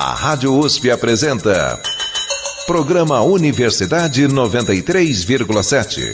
A Rádio USP apresenta Programa Universidade 93,7.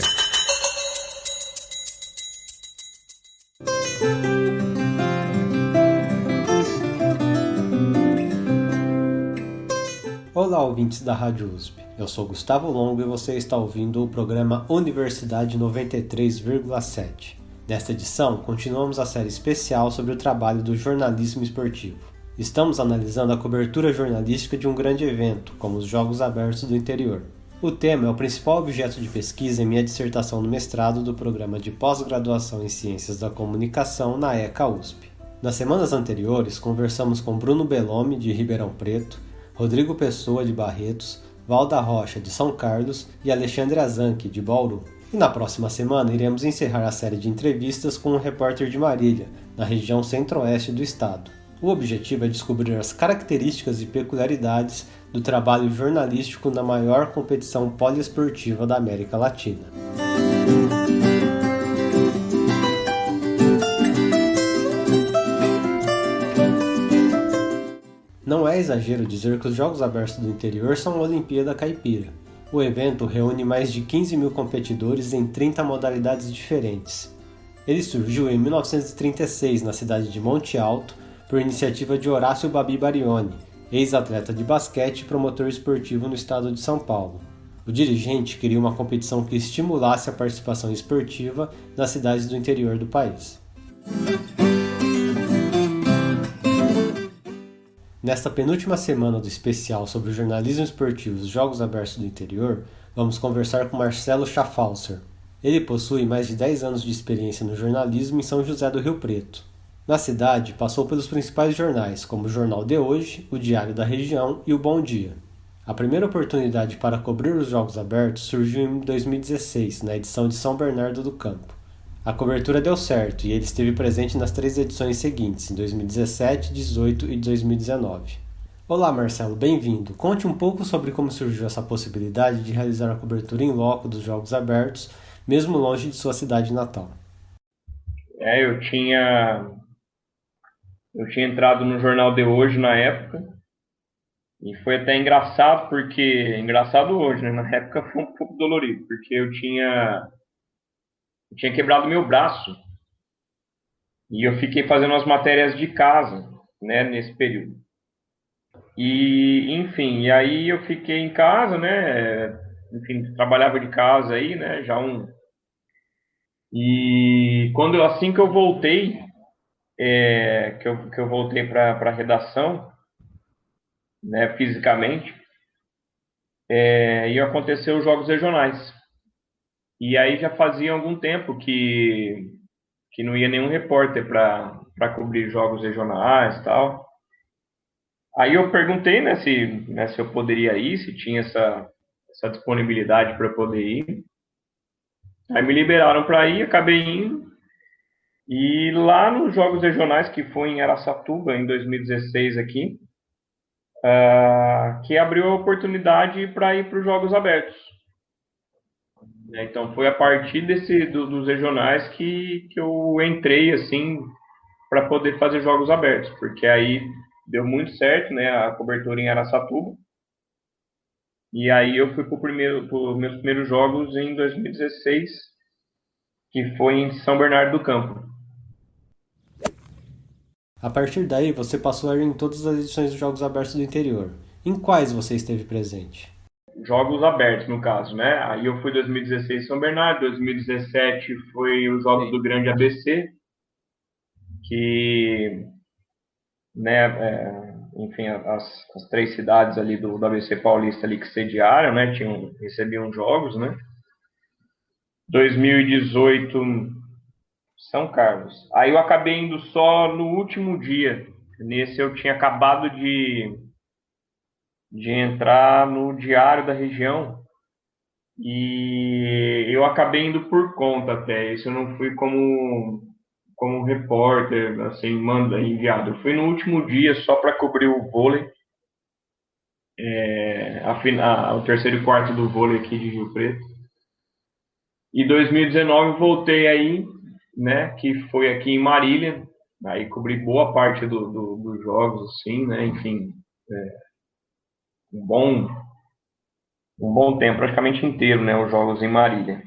Olá, ouvintes da Rádio USP. Eu sou Gustavo Longo e você está ouvindo o programa Universidade 93,7. Nesta edição, continuamos a série especial sobre o trabalho do jornalismo esportivo. Estamos analisando a cobertura jornalística de um grande evento, como os Jogos Abertos do Interior. O tema é o principal objeto de pesquisa em minha dissertação no mestrado do Programa de Pós-Graduação em Ciências da Comunicação na ECA USP. Nas semanas anteriores, conversamos com Bruno Bellomi, de Ribeirão Preto, Rodrigo Pessoa, de Barretos, Valda Rocha, de São Carlos e Alexandre Azanqui, de Bauru. E na próxima semana iremos encerrar a série de entrevistas com um repórter de Marília, na região centro-oeste do estado. O objetivo é descobrir as características e peculiaridades do trabalho jornalístico na maior competição poliesportiva da América Latina. Não é exagero dizer que os Jogos Abertos do Interior são uma Olimpíada Caipira. O evento reúne mais de 15 mil competidores em 30 modalidades diferentes. Ele surgiu em 1936 na cidade de Monte Alto, por iniciativa de Horácio Babi Barioni, ex-atleta de basquete e promotor esportivo no estado de São Paulo. O dirigente queria uma competição que estimulasse a participação esportiva nas cidades do interior do país. Nesta penúltima semana do especial sobre o jornalismo esportivo dos Jogos Abertos do Interior, vamos conversar com Marcelo Schaffhauser. Ele possui mais de 10 anos de experiência no jornalismo em São José do Rio Preto. Na cidade, passou pelos principais jornais, como o Jornal de Hoje, o Diário da Região e o Bom Dia. A primeira oportunidade para cobrir os Jogos Abertos surgiu em 2016, na edição de São Bernardo do Campo. A cobertura deu certo e ele esteve presente nas 3 edições seguintes, em 2017, 2018 e 2019. Olá, Marcelo, bem-vindo. Conte um pouco sobre como surgiu essa possibilidade de realizar a cobertura em loco dos Jogos Abertos, mesmo longe de sua cidade natal. Eu tinha entrado no Jornal de Hoje na época, e foi até engraçado, engraçado hoje, né? Na época foi um pouco dolorido, porque eu tinha quebrado meu braço, e eu fiquei fazendo as matérias de casa, né, nesse período. E aí eu fiquei em casa, né, trabalhava de casa aí, né, E assim que eu voltei, que eu voltei para a redação, né, fisicamente, e aconteceu os Jogos Regionais. E aí já fazia algum tempo que não ia nenhum repórter para cobrir Jogos Regionais e tal. Aí eu perguntei, né, se eu poderia ir, se tinha essa disponibilidade para eu poder ir. Aí me liberaram para ir, acabei indo. E lá nos Jogos Regionais, que foi em Araçatuba, em 2016 aqui, que abriu a oportunidade para ir para os Jogos Abertos. Então foi a partir dos regionais que eu entrei assim para poder fazer Jogos Abertos, porque aí deu muito certo, né, a cobertura em Araçatuba. E aí eu fui para os meus primeiros jogos em 2016, que foi em São Bernardo do Campo. A partir daí, você passou a ir em todas as edições dos Jogos Abertos do Interior. Em quais você esteve presente? Jogos Abertos, no caso, né? Aí eu fui em 2016 São Bernardo, 2017 foi os Jogos do Grande ABC, que, né, as 3 cidades ali do ABC Paulista ali que sediaram, né, recebiam jogos, né? 2018 São Carlos. Aí eu acabei indo só no último dia. Nesse eu tinha acabado de entrar no Diário da Região e eu acabei indo por conta até. Isso eu não fui como repórter, assim, enviado. Eu fui no último dia só para cobrir o vôlei, o terceiro e quarto do vôlei aqui de Rio Preto. E 2019 voltei aí, né, que foi aqui em Marília. Aí cobri boa parte dos jogos, assim, né, enfim, um bom, um bom tempo, praticamente inteiro, né, os jogos em Marília,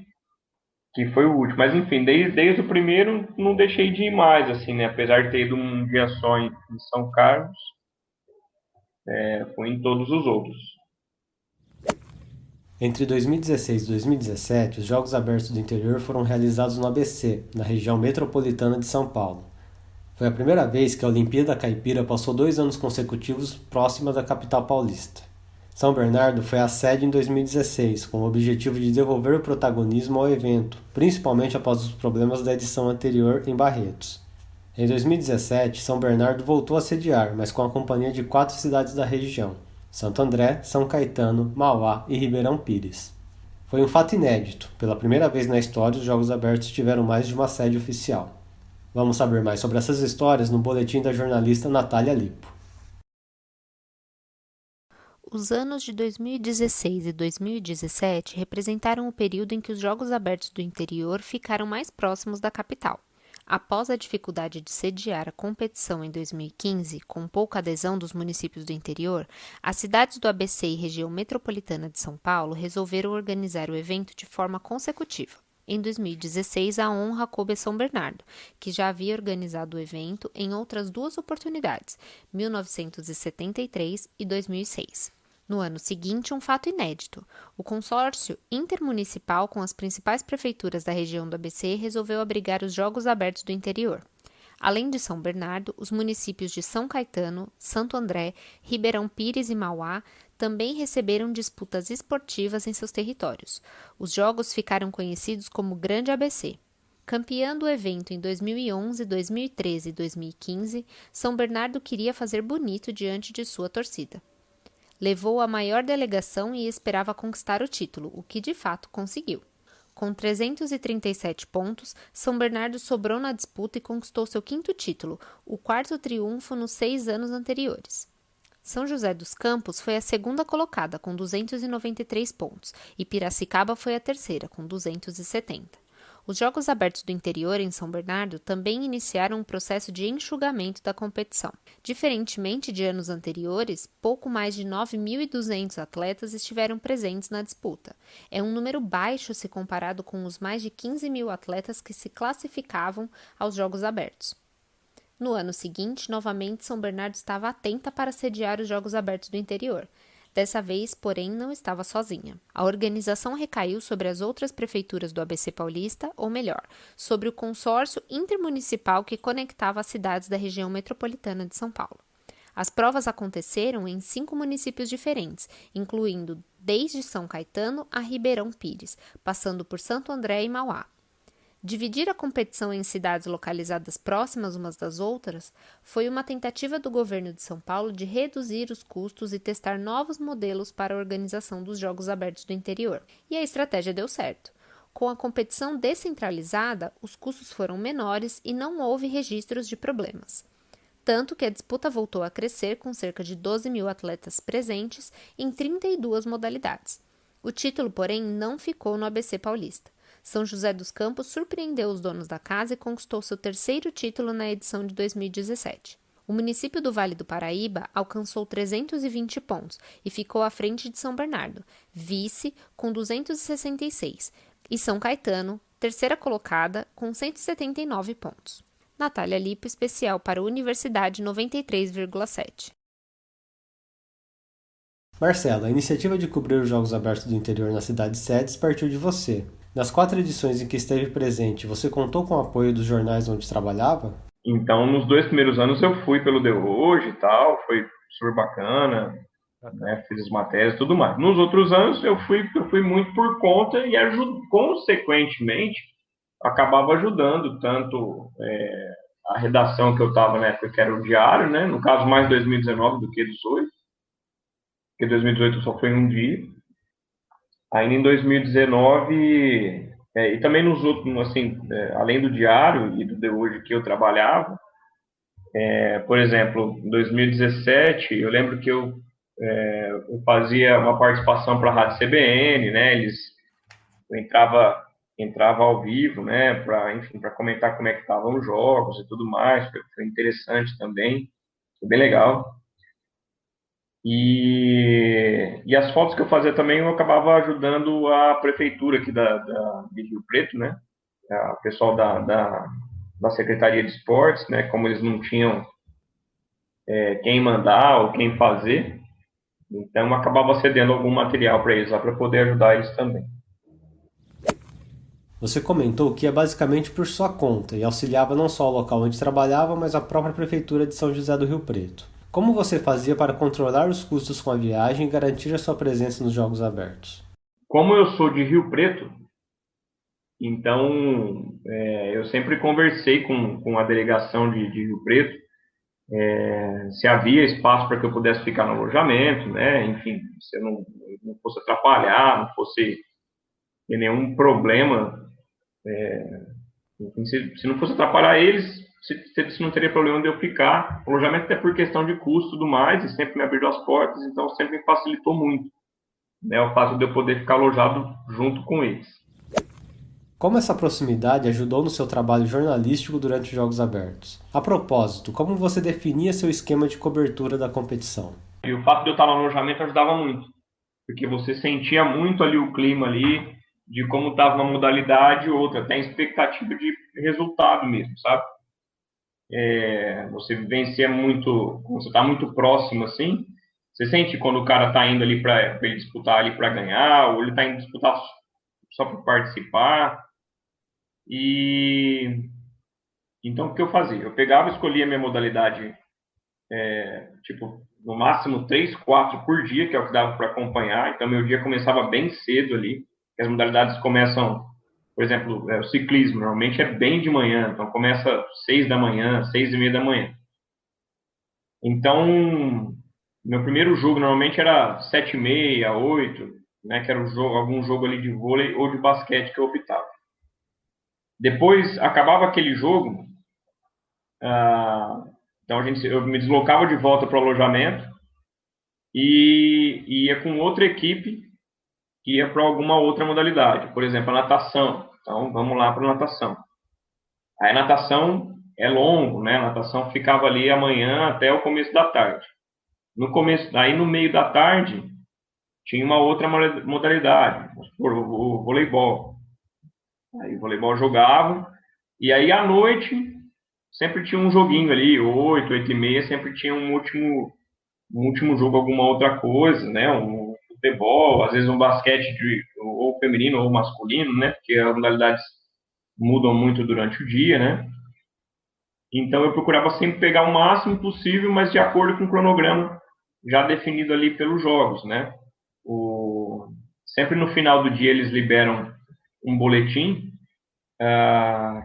que foi o último. Mas enfim, desde o primeiro não deixei de ir mais, assim, né, apesar de ter ido um dia só em São Carlos, fui em todos os outros. Entre 2016 e 2017, os Jogos Abertos do Interior foram realizados no ABC, na região metropolitana de São Paulo. Foi a primeira vez que a Olimpíada Caipira passou 2 anos consecutivos próxima da capital paulista. São Bernardo foi a sede em 2016, com o objetivo de devolver o protagonismo ao evento, principalmente após os problemas da edição anterior em Barretos. Em 2017, São Bernardo voltou a sediar, mas com a companhia de 4 cidades da região: Santo André, São Caetano, Mauá e Ribeirão Pires. Foi um fato inédito. Pela primeira vez na história, os Jogos Abertos tiveram mais de uma sede oficial. Vamos saber mais sobre essas histórias no boletim da jornalista Natália Lipo. Os anos de 2016 e 2017 representaram o período em que os Jogos Abertos do Interior ficaram mais próximos da capital. Após a dificuldade de sediar a competição em 2015, com pouca adesão dos municípios do interior, as cidades do ABC e região metropolitana de São Paulo resolveram organizar o evento de forma consecutiva. Em 2016, a honra coube a São Bernardo, que já havia organizado o evento em outras 2 oportunidades, 1973 e 2006. No ano seguinte, um fato inédito. O consórcio intermunicipal com as principais prefeituras da região do ABC resolveu abrigar os Jogos Abertos do Interior. Além de São Bernardo, os municípios de São Caetano, Santo André, Ribeirão Pires e Mauá também receberam disputas esportivas em seus territórios. Os jogos ficaram conhecidos como Grande ABC. Campeã do evento em 2011, 2013 e 2015, São Bernardo queria fazer bonito diante de sua torcida. Levou a maior delegação e esperava conquistar o título, o que de fato conseguiu. Com 337 pontos, São Bernardo sobrou na disputa e conquistou seu 5º título, o 4º triunfo nos 6 anos anteriores. São José dos Campos foi a 2ª colocada, com 293 pontos, e Piracicaba foi a 3ª, com 270. Os Jogos Abertos do Interior em São Bernardo também iniciaram um processo de enxugamento da competição. Diferentemente de anos anteriores, pouco mais de 9.200 atletas estiveram presentes na disputa. É um número baixo se comparado com os mais de 15.000 atletas que se classificavam aos Jogos Abertos. No ano seguinte, novamente, São Bernardo estava atenta para sediar os Jogos Abertos do Interior. Dessa vez, porém, não estava sozinha. A organização recaiu sobre as outras prefeituras do ABC Paulista, ou melhor, sobre o consórcio intermunicipal que conectava as cidades da região metropolitana de São Paulo. As provas aconteceram em 5 municípios diferentes, incluindo desde São Caetano a Ribeirão Pires, passando por Santo André e Mauá. Dividir a competição em cidades localizadas próximas umas das outras foi uma tentativa do governo de São Paulo de reduzir os custos e testar novos modelos para a organização dos Jogos Abertos do Interior. E a estratégia deu certo. Com a competição descentralizada, os custos foram menores e não houve registros de problemas. Tanto que a disputa voltou a crescer com cerca de 12.000 atletas presentes em 32 modalidades. O título, porém, não ficou no ABC Paulista. São José dos Campos surpreendeu os donos da casa e conquistou seu 3º título na edição de 2017. O município do Vale do Paraíba alcançou 320 pontos e ficou à frente de São Bernardo, vice, com 266, e São Caetano, 3ª colocada, com 179 pontos. Natália Lipo, especial para a Universidade 93,7. Marcelo, a iniciativa de cobrir os Jogos Abertos do Interior nas cidades sedes partiu de você. Nas 4 edições em que esteve presente, você contou com o apoio dos jornais onde trabalhava? Então, nos 2 primeiros anos eu fui pelo De Hoje e tal, foi super bacana, né, fiz as matérias e tudo mais. Nos outros anos eu fui muito por conta e consequentemente acabava ajudando tanto a redação que eu estava na época, que era o diário, né, no caso mais 2019 do que 2018, porque 2018 só foi um dia. Ainda em 2019, e também nos outros, assim, além do diário e do De Hoje que eu trabalhava, por exemplo, em 2017, eu lembro que eu fazia uma participação para a Rádio CBN, né? Eu entrava ao vivo, né? Para comentar como é que estavam os jogos e tudo mais, foi interessante também, foi bem legal. E as fotos que eu fazia também, eu acabava ajudando a prefeitura aqui de Rio Preto, né? O pessoal da Secretaria de Esportes, né? Como eles não tinham quem mandar ou quem fazer, então eu acabava cedendo algum material para eles lá para poder ajudar eles também. Você comentou que ia basicamente por sua conta e auxiliava não só o local onde trabalhava, mas a própria prefeitura de São José do Rio Preto. Como você fazia para controlar os custos com a viagem e garantir a sua presença nos Jogos Abertos? Como eu sou de Rio Preto, então eu sempre conversei com a delegação de Rio Preto, se havia espaço para que eu pudesse ficar no alojamento, né? Enfim, se eu não fosse atrapalhar, não fosse ter nenhum problema, enfim, se não fosse atrapalhar eles, se não teria problema de eu ficar. O alojamento até por questão de custo e tudo mais, e sempre me abriu as portas, então sempre me facilitou muito, né? O fato de eu poder ficar alojado junto com eles. Como essa proximidade ajudou no seu trabalho jornalístico durante os Jogos Abertos? A propósito, como você definia seu esquema de cobertura da competição? E o fato de eu estar no alojamento ajudava muito, porque você sentia muito ali o clima ali, de como estava uma modalidade ou outra, até expectativa de resultado mesmo, sabe? Você vivencia muito, quando você está muito próximo assim, você sente quando o cara está indo ali para ele disputar ali para ganhar, ou ele está indo disputar só para participar. E então o que eu fazia? Eu pegava, escolhia a minha modalidade, tipo, no máximo 3, 4 por dia, que é o que dava para acompanhar. Então meu dia começava bem cedo ali. As modalidades começam, por exemplo, o ciclismo, normalmente é bem de manhã, então começa 6 da manhã, 6:30 da manhã. Então, meu primeiro jogo normalmente era 7:30, 8, né, que era algum jogo ali de vôlei ou de basquete que eu optava. Depois, acabava aquele jogo, então eu me deslocava de volta para o alojamento e ia com outra equipe que ia para alguma outra modalidade, por exemplo, a natação. Então, vamos lá para a natação. Aí a natação é longo, né? A natação ficava ali amanhã até o começo da tarde. Aí no meio da tarde tinha uma outra modalidade, o voleibol. Aí o voleibol jogava e aí à noite sempre tinha um joguinho ali, 8:30, sempre tinha um último jogo, alguma outra coisa, né? Um futebol, às vezes um basquete ou feminino ou masculino, né? Porque as modalidades mudam muito durante o dia, né? Então eu procurava sempre pegar o máximo possível, mas de acordo com o cronograma já definido ali pelos jogos, né? Sempre no final do dia eles liberam um boletim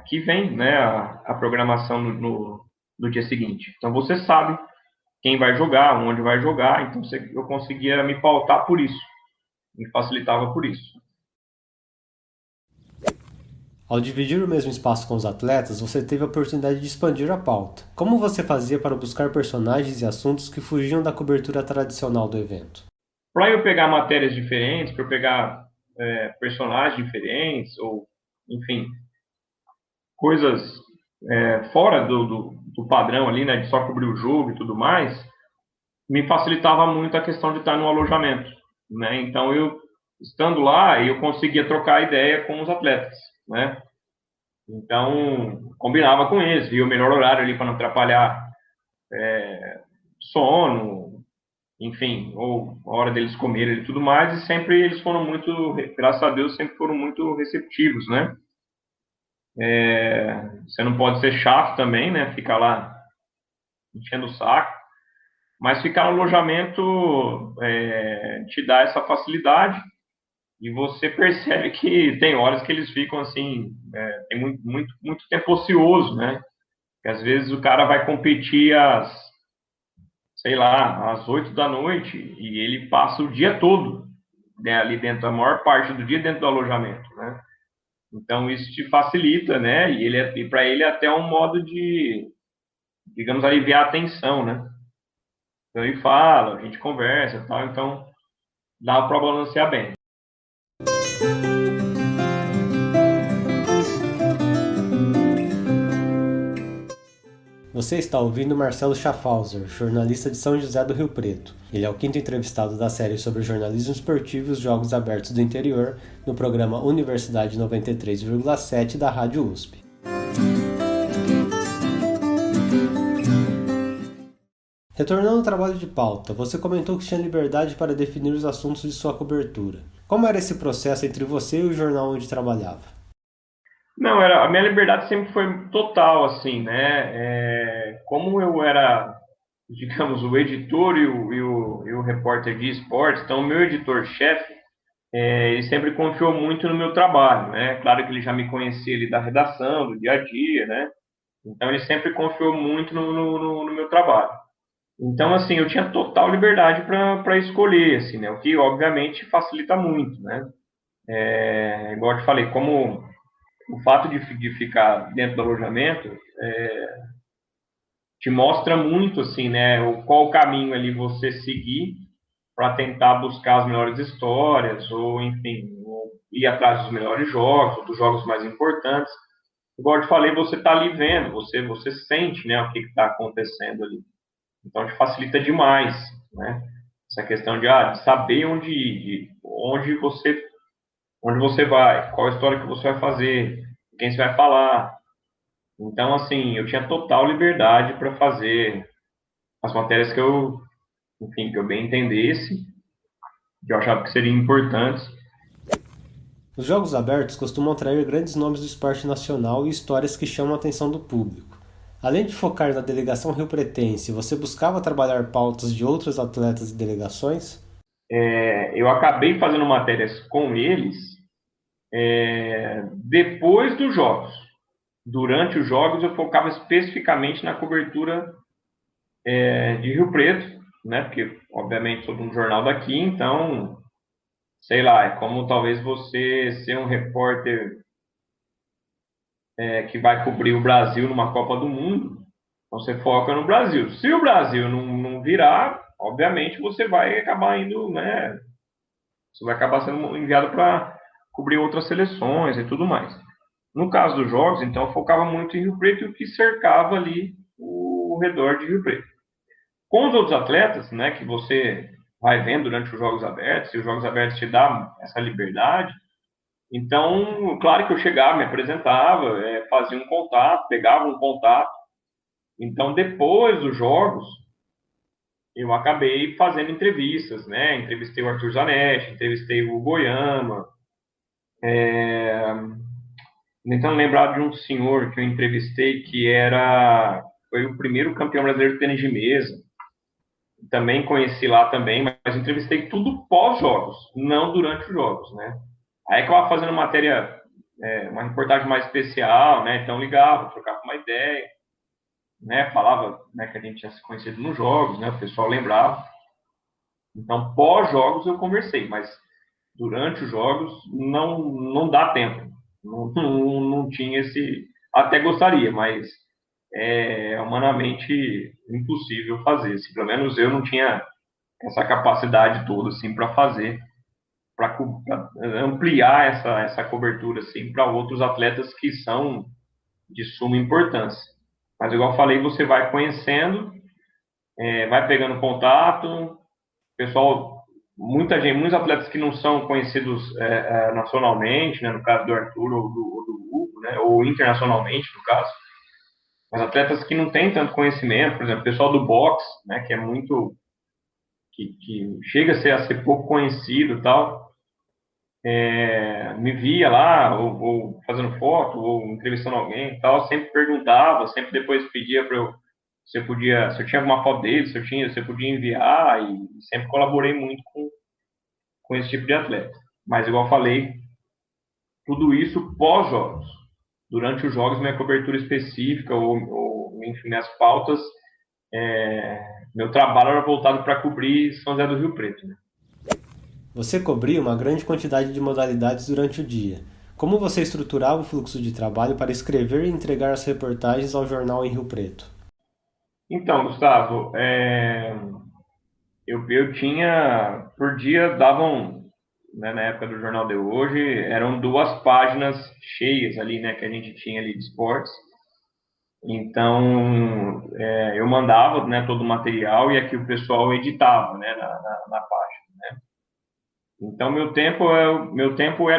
que vem, né, a programação no dia seguinte. Então você sabe quem vai jogar, onde vai jogar, então eu conseguia me pautar por isso, me facilitava por isso. Ao dividir o mesmo espaço com os atletas, você teve a oportunidade de expandir a pauta. Como você fazia para buscar personagens e assuntos que fugiam da cobertura tradicional do evento? Para eu pegar matérias diferentes, para eu pegar personagens diferentes, ou, enfim, coisas fora do padrão ali, né, de só cobrir o jogo e tudo mais, me facilitava muito a questão de estar no alojamento, né? Então eu estando lá, eu conseguia trocar ideia com os atletas, né? Então combinava com eles, via o melhor horário ali para não atrapalhar sono, enfim, ou a hora deles comerem e tudo mais, e sempre eles foram muito, graças a Deus, sempre foram muito receptivos, né? Você não pode ser chato também, né? Ficar lá enchendo o saco, mas ficar no alojamento te dá essa facilidade e você percebe que tem horas que eles ficam assim, tem muito tempo ocioso, né? Que às vezes o cara vai competir sei lá, às 8 da noite e ele passa o dia todo, né, ali dentro, a maior parte do dia dentro do alojamento, né? Então isso te facilita, né? E para ele é até um modo de, digamos, aliviar a tensão, né? Então ele fala, a gente conversa e tal, então dá para balancear bem. Você está ouvindo Marcelo Schaffhauser, jornalista de São José do Rio Preto. Ele é o quinto entrevistado da série sobre jornalismo esportivo e os Jogos Abertos do Interior, no programa Universidade 93,7 da Rádio USP. Retornando ao trabalho de pauta, você comentou que tinha liberdade para definir os assuntos de sua cobertura. Como era esse processo entre você e o jornal onde trabalhava? Não, a minha liberdade sempre foi total, assim, né? Como eu era, digamos, o editor e o repórter de esportes, então o meu editor-chefe, ele sempre confiou muito no meu trabalho, né? Claro que ele já me conhecia ali da redação, do dia a dia, né? Então ele sempre confiou muito no meu trabalho. Então, assim, eu tinha total liberdade para escolher, assim, né? O que, obviamente, facilita muito, né? Igual eu te falei, como o fato de ficar dentro do alojamento te mostra muito, assim, né? Qual caminho ali você seguir para tentar buscar as melhores histórias, ou, enfim, ou ir atrás dos melhores jogos, ou dos jogos mais importantes. Igual eu te falei, você está ali vendo, você sente, né, o que está acontecendo ali. Então, te facilita demais, né? Essa questão de saber onde você vai, qual a história que você vai fazer, quem você vai falar. Então, assim, eu tinha total liberdade para fazer as matérias enfim, que eu bem entendesse, que eu achava que seriam importantes. Os Jogos Abertos costumam atrair grandes nomes do esporte nacional e histórias que chamam a atenção do público. Além de focar na delegação riopretense, você buscava trabalhar pautas de outros atletas e delegações? Eu acabei fazendo matérias com eles depois dos jogos. Durante os jogos, eu focava especificamente na cobertura de Rio Preto, né? Porque, obviamente, sou de um jornal daqui, então, sei lá, é como talvez você ser um repórter que vai cobrir o Brasil numa Copa do Mundo, então você foca no Brasil. Se o Brasil não virar, obviamente você vai acabar indo, né? Você vai acabar sendo enviado para cobrir outras seleções e tudo mais. No caso dos jogos, então, eu focava muito em Rio Preto e o que cercava ali o redor de Rio Preto. Com os outros atletas, né, que você vai vendo durante os Jogos Abertos, e os Jogos Abertos te dão essa liberdade, então, claro que eu chegava, me apresentava, fazia um contato, pegava um contato. Então, depois dos Jogos, eu acabei fazendo entrevistas, né? Entrevistei o Arthur Zanetti, entrevistei o Goiama. Tentando lembrar de um senhor que eu entrevistei que foi o primeiro campeão brasileiro de tênis de mesa. Também conheci lá também, mas entrevistei tudo pós-jogos, não durante os jogos, né? Aí que eu estava fazendo uma reportagem mais especial, né? Então ligava, trocava uma ideia, né? Falava, né, que a gente tinha se conhecido nos jogos, né? O pessoal lembrava. Então, pós-jogos eu conversei, mas durante os jogos não dá tempo. Não tinha esse... Até gostaria, mas é humanamente impossível fazer. Assim, pelo menos eu não tinha essa capacidade toda assim, para fazer, para ampliar essa cobertura assim, para outros atletas que são de suma importância. Mas, igual eu falei, você vai conhecendo, vai pegando contato, pessoal, muita gente, muitos atletas que não são conhecidos nacionalmente, né, no caso do Arthur ou do Hugo, né, ou internacionalmente, no caso, mas atletas que não têm tanto conhecimento, por exemplo, o pessoal do boxe, né, que é muito, que chega a ser pouco conhecido e tal, me via lá, ou fazendo foto, ou entrevistando alguém e tal, sempre perguntava, sempre depois pedia para eu, se eu tinha alguma foto dele, se eu podia enviar, e sempre colaborei muito com esse tipo de atleta. Mas, igual eu falei, tudo isso pós-jogos. Durante os jogos, minha cobertura específica, ou enfim, minhas pautas, meu trabalho era voltado para cobrir São José do Rio Preto, né? Você cobria uma grande quantidade de modalidades durante o dia. Como você estruturava o fluxo de trabalho para escrever e entregar as reportagens ao jornal em Rio Preto? Então, Gustavo, eu tinha, por dia, davam, né, na época do Jornal de Hoje, eram 2 páginas cheias ali, né, que a gente tinha ali de esportes. Então, eu mandava, né, todo o material e aqui o pessoal editava, né, na página, né? Então, meu tempo era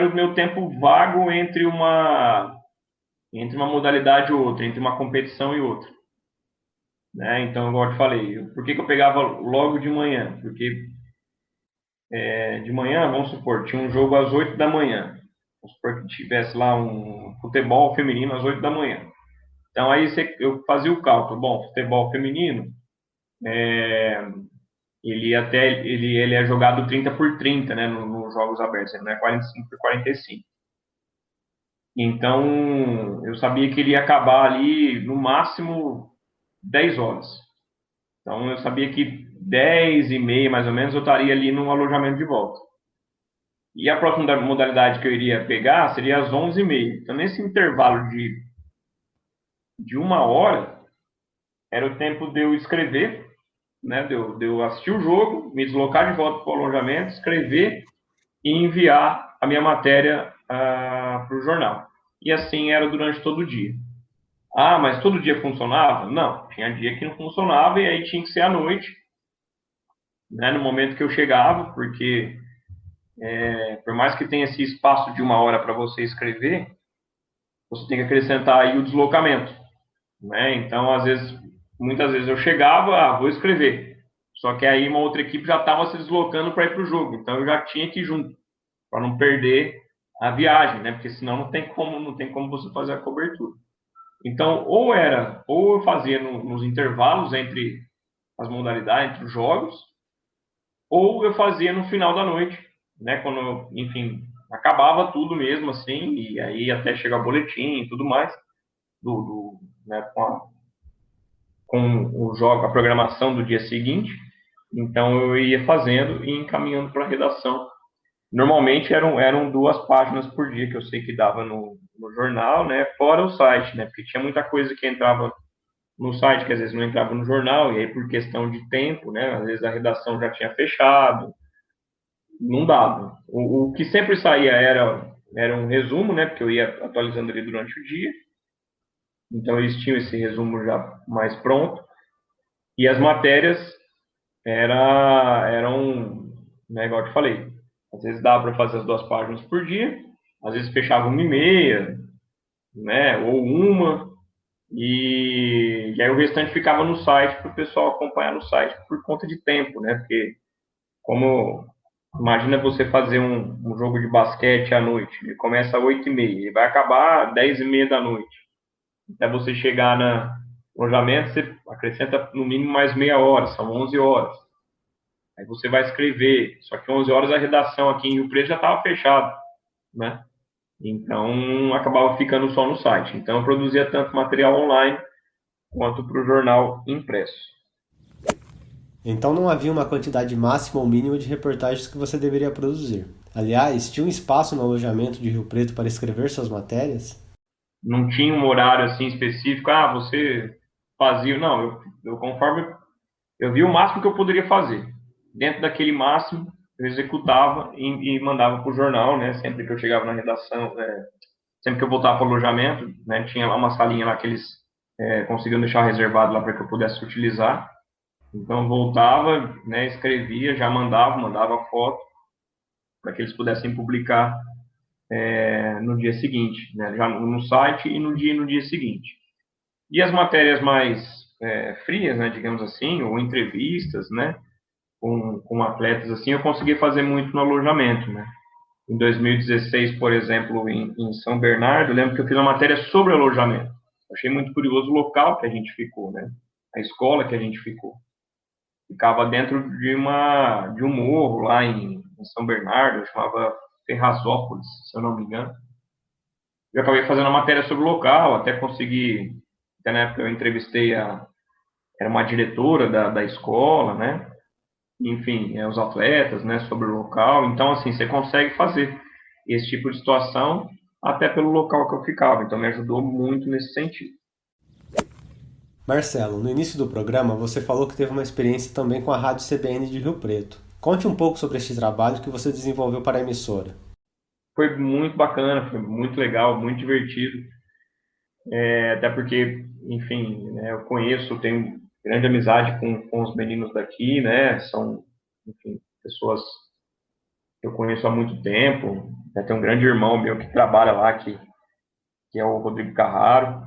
o meu tempo vago entre uma modalidade e outra, entre uma competição e outra, né? Então, igual eu te falei, por que eu pegava logo de manhã? Porque de manhã, vamos supor, tinha um jogo às 8 da manhã. Vamos supor que tivesse lá um futebol feminino às 8 da manhã. Então, aí eu fazia o cálculo. Bom, futebol feminino, ele é jogado 30 por 30, né, nos jogos abertos, ele não é 45 por 45. Então, eu sabia que ele ia acabar ali no máximo 10 horas. Então, eu sabia que 10 e meia, mais ou menos, eu estaria ali no alojamento de volta. E a próxima modalidade que eu iria pegar seria às 11 e meia. Então, nesse intervalo de uma hora, era o tempo de eu escrever, né, de eu assistir o jogo, me deslocar de volta para o alojamento, escrever e enviar a minha matéria para o jornal. E assim era durante todo o dia. Ah, mas todo dia funcionava? Não, tinha dia que não funcionava e aí tinha que ser à noite, né, no momento que eu chegava, porque por mais que tenha esse espaço de uma hora para você escrever, você tem que acrescentar aí o deslocamento, né? Então, muitas vezes eu chegava, vou escrever. Só que aí uma outra equipe já estava se deslocando para ir para o jogo, então eu já tinha que ir junto, para não perder a viagem, né? Porque senão não tem como você fazer a cobertura. Então, ou eu fazia nos intervalos entre as modalidades, entre os jogos, ou eu fazia no final da noite, né? Quando, enfim, acabava tudo mesmo assim, e aí até chegar o boletim e tudo mais, né, com o jogo, a programação do dia seguinte. Então eu ia fazendo e encaminhando para a redação. Normalmente eram 2 páginas por dia que eu sei que dava no jornal, né? Fora o site, né? Porque tinha muita coisa que entrava no site que às vezes não entrava no jornal, e aí por questão de tempo, né? Às vezes a redação já tinha fechado, não dava. O que sempre saía era um resumo, né? Porque eu ia atualizando ali durante o dia. Então eles tinham esse resumo já mais pronto. E as matérias eram, né, igual eu te falei, às vezes dava para fazer as 2 páginas por dia, às vezes fechava 1 e meia, né, ou uma, e aí o restante ficava no site para o pessoal acompanhar no site por conta de tempo, né, porque imagina você fazer um jogo de basquete à noite, ele começa às 8 e meia, e vai acabar às 10 e meia da noite, até você chegar no alojamento, você acrescenta no mínimo mais meia hora, são 11 horas. Aí você vai escrever, só que 11 horas a redação aqui em Rio Preto já estava fechada, né? Então, acabava ficando só no site. Então, eu produzia tanto material online quanto para o jornal impresso. Então não havia uma quantidade máxima ou mínima de reportagens que você deveria produzir. Aliás, tinha um espaço no alojamento de Rio Preto para escrever suas matérias? Não tinha um horário assim específico, você fazia. Não, conforme eu vi o máximo que eu poderia fazer. Dentro daquele máximo, eu executava e mandava para o jornal, né? Sempre que eu chegava na redação, sempre que eu voltava para o alojamento, né? Tinha lá uma salinha lá que eles conseguiam deixar reservado lá para que eu pudesse utilizar. Então, eu voltava, né? Escrevia, já mandava foto para que eles pudessem publicar no dia seguinte, né? Já no site e no dia seguinte. E as matérias mais frias, né? Digamos assim, ou entrevistas, né? Com atletas assim, eu consegui fazer muito no alojamento, né? Em 2016, por exemplo, em São Bernardo, eu lembro que eu fiz uma matéria sobre alojamento. Achei muito curioso o local que a gente ficou, né? A escola que a gente ficou. Ficava dentro de um morro lá em São Bernardo, chamava Ferrazópolis, se eu não me engano. Eu acabei fazendo uma matéria sobre o local, até consegui, até na época eu entrevistei era uma diretora da escola, né? Enfim, os atletas, né, sobre o local. Então, assim, você consegue fazer esse tipo de situação até pelo local que eu ficava. Então, me ajudou muito nesse sentido. Marcelo, no início do programa você falou que teve uma experiência também com a Rádio CBN de Rio Preto. Conte um pouco sobre este trabalho que você desenvolveu para a emissora. Foi muito bacana, foi muito legal, muito divertido. Até porque enfim, né, eu conheço, tenho grande amizade com os meninos daqui, né? São, enfim, pessoas que eu conheço há muito tempo. Tem um grande irmão meu que trabalha lá, que é o Rodrigo Carraro.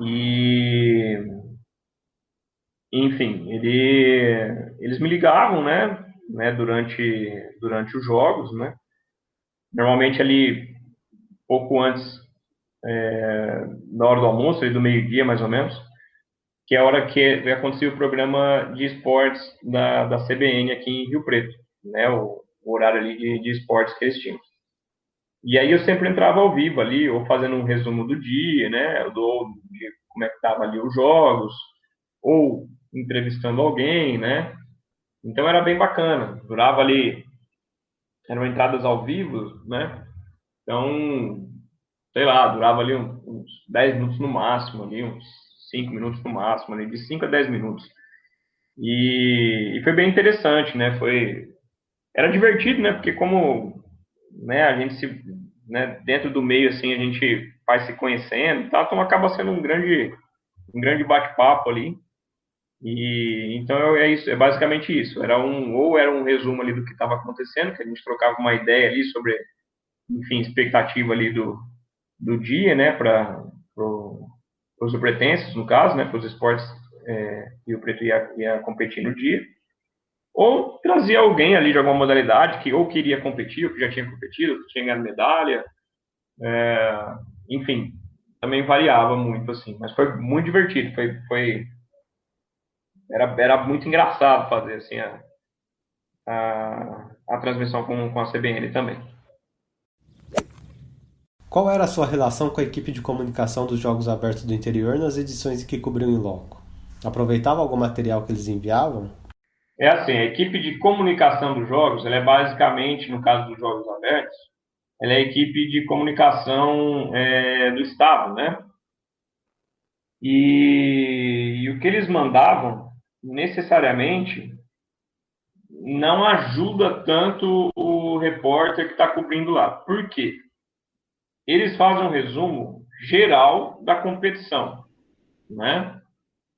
E, enfim, eles me ligavam, né, durante os jogos, né? Normalmente ali, pouco antes, na hora do almoço, ali do meio-dia, mais ou menos, que é a hora que acontecia o programa de esportes da CBN aqui em Rio Preto, né? O horário ali de esportes que eles tinham. E aí eu sempre entrava ao vivo ali, ou fazendo um resumo do dia, né? De como é que estavam ali os jogos, ou entrevistando alguém, né? Então era bem bacana. Durava ali, eram entradas ao vivo, né? Então, sei lá, durava ali uns 10 minutos no máximo, ali, uns 5 minutos no máximo, ali, de 5 a 10 minutos. E foi bem interessante, né? Era divertido, né? Porque como, né, a gente né, dentro do meio, assim, a gente vai se conhecendo, tá? Então acaba sendo um grande bate-papo ali. E então é basicamente isso. Era um resumo ali do que estava acontecendo, que a gente trocava uma ideia ali sobre, enfim, expectativa ali do dia, né, para os Pretenses, no caso, né, para os esportes que o Preto ia competir no dia. Ou trazia alguém ali de alguma modalidade que ou queria competir, ou que já tinha competido, que tinha ganhado medalha. Enfim, também variava muito, assim. Mas foi muito divertido. Era muito engraçado fazer, assim, a transmissão com a CBN também. Qual era a sua relação com a equipe de comunicação dos Jogos Abertos do Interior nas edições em que cobriu em loco? Aproveitava algum material que eles enviavam? É assim, a equipe de comunicação dos jogos, ela é basicamente, no caso dos Jogos Abertos, ela é a equipe de comunicação do Estado, né? E o que eles mandavam, necessariamente, não ajuda tanto o repórter que está cobrindo lá. Por quê? Eles fazem um resumo geral da competição, né?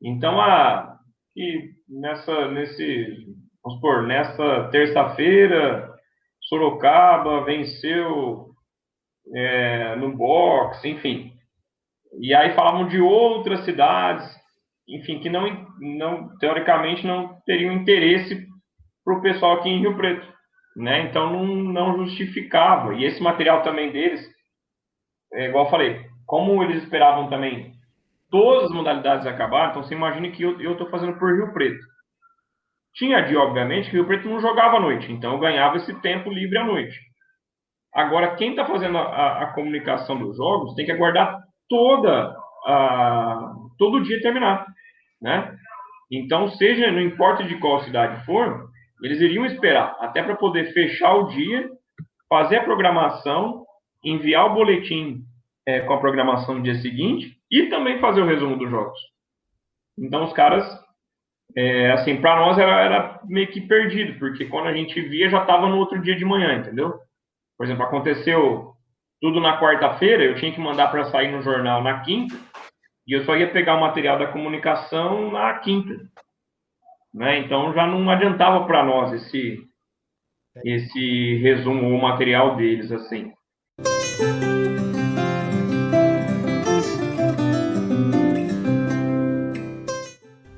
Então, vamos supor, nessa terça-feira, Sorocaba venceu no boxe, enfim. E aí falavam de outras cidades, enfim, que não teoricamente não teriam interesse para o pessoal aqui em Rio Preto, né? Então não justificava. E esse material também deles, igual eu falei, como eles esperavam também todas as modalidades acabar, então você imagina que eu estou fazendo por Rio Preto. Tinha dia, obviamente, que Rio Preto não jogava à noite, então eu ganhava esse tempo livre à noite. Agora, quem está fazendo a comunicação dos jogos tem que aguardar todo dia terminar, né? Então, não importa de qual cidade for, eles iriam esperar, até para poder fechar o dia, fazer a programação, enviar o boletim com a programação no dia seguinte e também fazer o resumo dos jogos. Então, os caras, assim, para nós era meio que perdido, porque quando a gente via, já estava no outro dia de manhã, entendeu? Por exemplo, aconteceu tudo na quarta-feira, eu tinha que mandar para sair no jornal na quinta, e eu só ia pegar o material da comunicação na quinta, né? Então já não adiantava para nós esse resumo ou material deles, assim.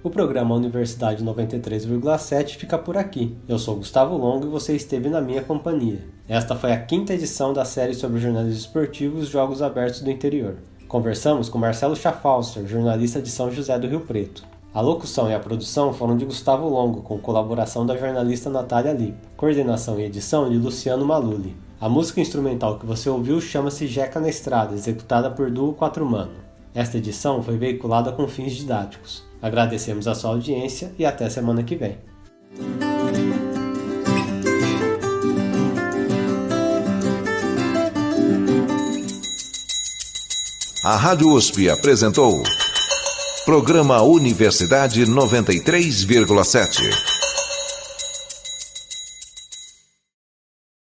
O programa Universidade 93,7 fica por aqui. Eu sou Gustavo Longo e você esteve na minha companhia. Esta foi a 5ª edição da série sobre jornalismo esportivo e os Jogos Abertos do Interior. Conversamos com Marcelo Schaffauster, jornalista de São José do Rio Preto. A locução e a produção foram de Gustavo Longo, com colaboração da jornalista Natália Lipa. Coordenação e edição de Luciano Maluli. A música instrumental que você ouviu chama-se Jeca na Estrada, executada por Duo Quatro Mano. Esta edição foi veiculada com fins didáticos. Agradecemos a sua audiência e até semana que vem. A Rádio USP apresentou Programa Universidade 93,7.